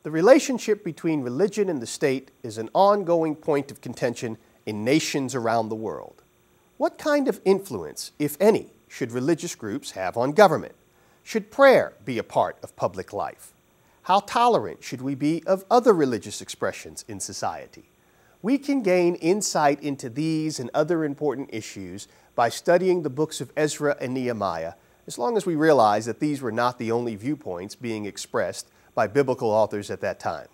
The relationship between religion and the state is an ongoing point of contention in nations around the world. What kind of influence, if any, should religious groups have on government? Should prayer be a part of public life? How tolerant should we be of other religious expressions in society? We can gain insight into these and other important issues by studying the books of Ezra and Nehemiah, as long as we realize that these were not the only viewpoints being expressed by biblical authors at that time.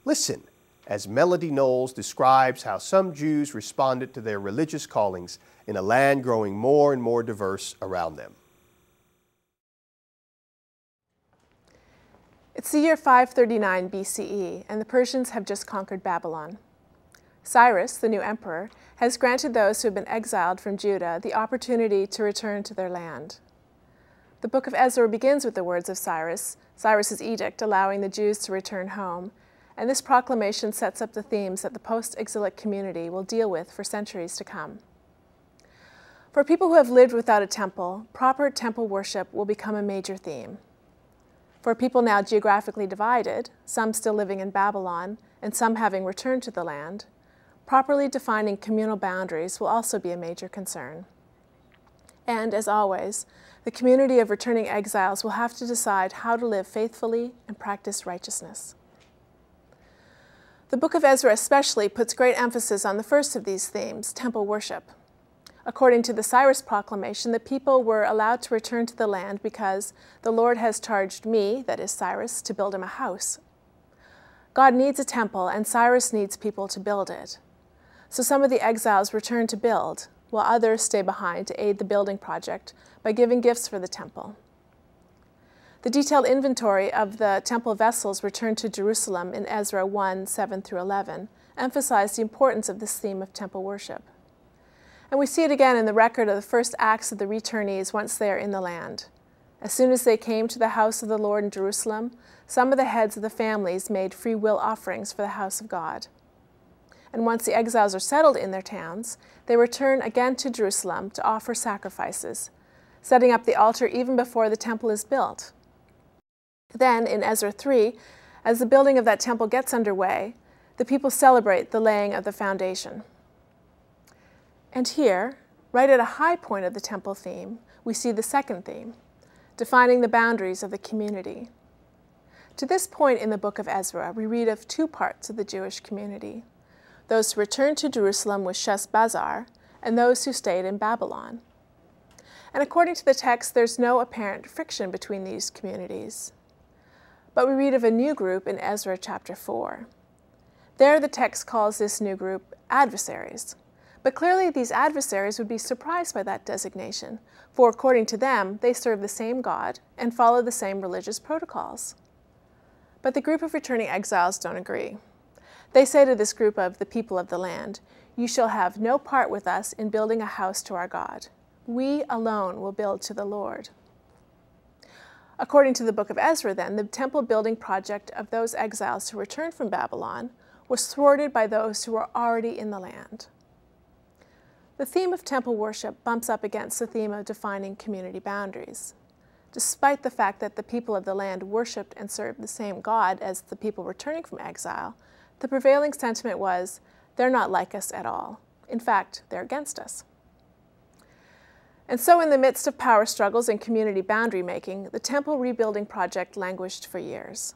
Listen as Melody Knowles describes how some Jews responded to their religious callings in a land growing more and more diverse around them. It's the year 539 BCE, and the Persians have just conquered Babylon. Cyrus, the new emperor, has granted those who have been exiled from Judah the opportunity to return to their land. The book of Ezra begins with the words of Cyrus's edict allowing the Jews to return home, and this proclamation sets up the themes that the post-exilic community will deal with for centuries to come. For people who have lived without a temple, proper temple worship will become a major theme. For people now geographically divided, some still living in Babylon and some having returned to the land, properly defining communal boundaries will also be a major concern. And, as always, the community of returning exiles will have to decide how to live faithfully and practice righteousness. The book of Ezra especially puts great emphasis on the first of these themes, temple worship. According to the Cyrus proclamation, the people were allowed to return to the land because the Lord has charged me, that is Cyrus, to build him a house. God needs a temple, and Cyrus needs people to build it. So some of the exiles return to build, while others stay behind to aid the building project by giving gifts for the temple. The detailed inventory of the temple vessels returned to Jerusalem in Ezra 1, 7-11 emphasized the importance of this theme of temple worship. And we see it again in the record of the first acts of the returnees once they are in the land. As soon as they came to the house of the Lord in Jerusalem, some of the heads of the families made free will offerings for the house of God. And once the exiles are settled in their towns, they return again to Jerusalem to offer sacrifices, setting up the altar even before the temple is built. Then, in Ezra 3, as the building of that temple gets underway, the people celebrate the laying of the foundation. And here, right at a high point of the temple theme, we see the second theme, defining the boundaries of the community. To this point in the book of Ezra, we read of two parts of the Jewish community: those who returned to Jerusalem with Sheshbazzar, and those who stayed in Babylon. And according to the text, there's no apparent friction between these communities. But we read of a new group in Ezra chapter 4. There the text calls this new group adversaries. But clearly these adversaries would be surprised by that designation, for according to them, they serve the same God and follow the same religious protocols. But the group of returning exiles don't agree. They say to this group of the people of the land, "You shall have no part with us in building a house to our God. We alone will build to the Lord." According to the book of Ezra, then, the temple building project of those exiles who returned from Babylon was thwarted by those who were already in the land. The theme of temple worship bumps up against the theme of defining community boundaries. Despite the fact that the people of the land worshipped and served the same God as the people returning from exile, the prevailing sentiment was, they're not like us at all. In fact, they're against us. And so in the midst of power struggles and community boundary making, the temple rebuilding project languished for years.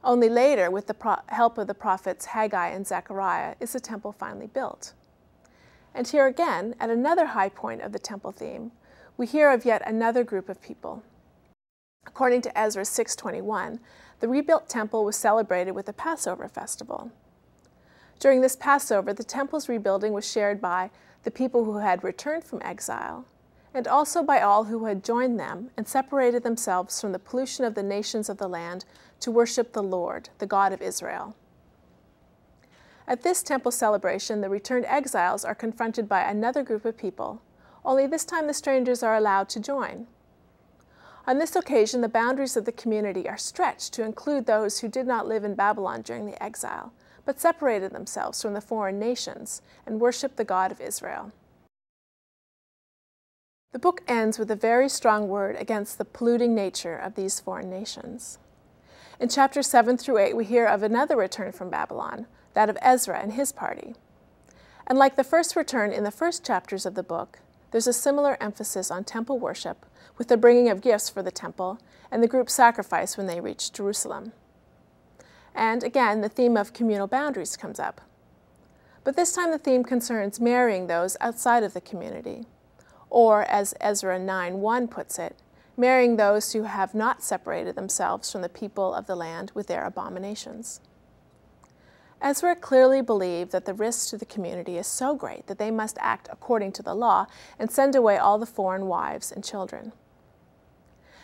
Only later, with the help of the prophets Haggai and Zechariah, is the temple finally built. And here again, at another high point of the temple theme, we hear of yet another group of people. According to Ezra 6:21, the rebuilt temple was celebrated with a Passover festival. During this Passover, the temple's rebuilding was shared by the people who had returned from exile, and also by all who had joined them and separated themselves from the pollution of the nations of the land to worship the Lord, the God of Israel. At this temple celebration, the returned exiles are confronted by another group of people, only this time the strangers are allowed to join. On this occasion, the boundaries of the community are stretched to include those who did not live in Babylon during the exile, but separated themselves from the foreign nations and worshiped the God of Israel. The book ends with a very strong word against the polluting nature of these foreign nations. In chapters 7 through 8, we hear of another return from Babylon, that of Ezra and his party. And like the first return in the first chapters of the book, there's a similar emphasis on temple worship, with the bringing of gifts for the temple and the group sacrifice when they reach Jerusalem. And again, the theme of communal boundaries comes up. But this time the theme concerns marrying those outside of the community, or as Ezra 9:1 puts it, marrying those who have not separated themselves from the people of the land with their abominations. Ezra clearly believed that the risk to the community is so great that they must act according to the law and send away all the foreign wives and children.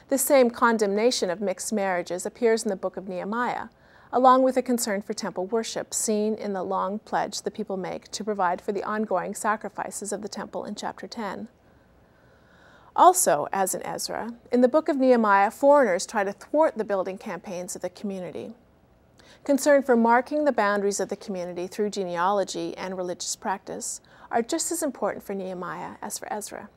This same condemnation of mixed marriages appears in the book of Nehemiah, along with a concern for temple worship seen in the long pledge the people make to provide for the ongoing sacrifices of the temple in chapter 10. Also, as in Ezra, in the book of Nehemiah, foreigners try to thwart the building campaigns of the community. Concern for marking the boundaries of the community through genealogy and religious practice are just as important for Nehemiah as for Ezra.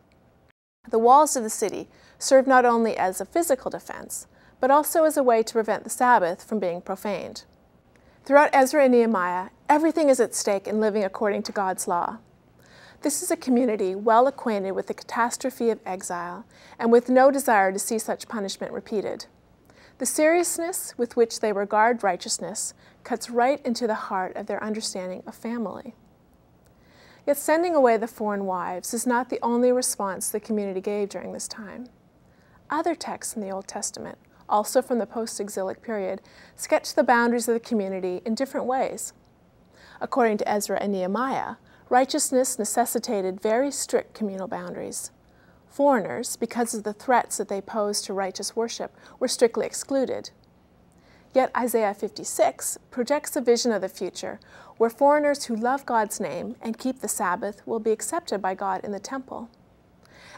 The walls of the city serve not only as a physical defense, but also as a way to prevent the Sabbath from being profaned. Throughout Ezra and Nehemiah, everything is at stake in living according to God's law. This is a community well acquainted with the catastrophe of exile and with no desire to see such punishment repeated. The seriousness with which they regard righteousness cuts right into the heart of their understanding of family. Yet sending away the foreign wives is not the only response the community gave during this time. Other texts in the Old Testament, also from the post-exilic period, sketch the boundaries of the community in different ways. According to Ezra and Nehemiah, righteousness necessitated very strict communal boundaries. Foreigners, because of the threats that they posed to righteous worship, were strictly excluded. Yet Isaiah 56 projects a vision of the future where foreigners who love God's name and keep the Sabbath will be accepted by God in the temple.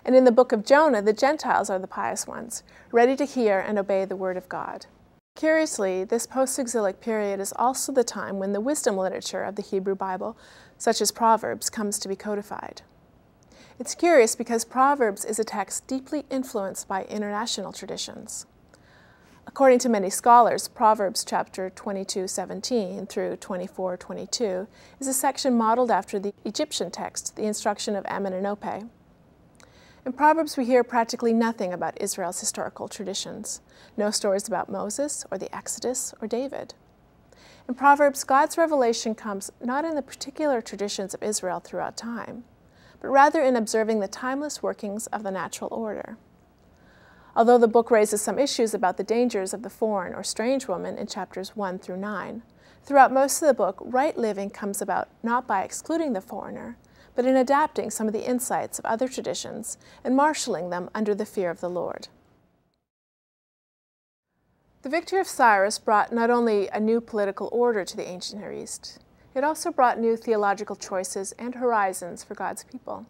And in the book of Jonah, the Gentiles are the pious ones, ready to hear and obey the word of God. Curiously, this post-exilic period is also the time when the wisdom literature of the Hebrew Bible, such as Proverbs, comes to be codified. It's curious because Proverbs is a text deeply influenced by international traditions. According to many scholars, Proverbs chapter 22:17 through 24:22 is a section modeled after the Egyptian text, the instruction of Ammon and Opeh. In Proverbs, we hear practically nothing about Israel's historical traditions. No stories about Moses or the Exodus or David. In Proverbs, God's revelation comes not in the particular traditions of Israel throughout time, but rather in observing the timeless workings of the natural order. Although the book raises some issues about the dangers of the foreign or strange woman in chapters 1 through 9, throughout most of the book, right living comes about not by excluding the foreigner, but in adapting some of the insights of other traditions and marshaling them under the fear of the Lord. The victory of Cyrus brought not only a new political order to the ancient Near East, it also brought new theological choices and horizons for God's people.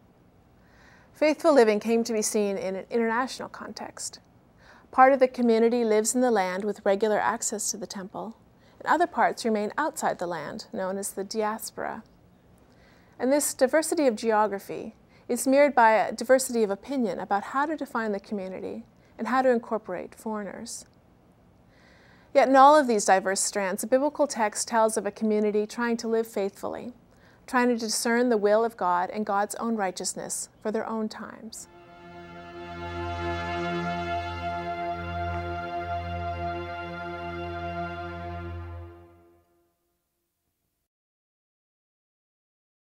Faithful living came to be seen in an international context. Part of the community lives in the land with regular access to the temple, and other parts remain outside the land, known as the diaspora. And this diversity of geography is mirrored by a diversity of opinion about how to define the community and how to incorporate foreigners. Yet in all of these diverse strands, the biblical text tells of a community trying to live faithfully, trying to discern the will of God and God's own righteousness for their own times.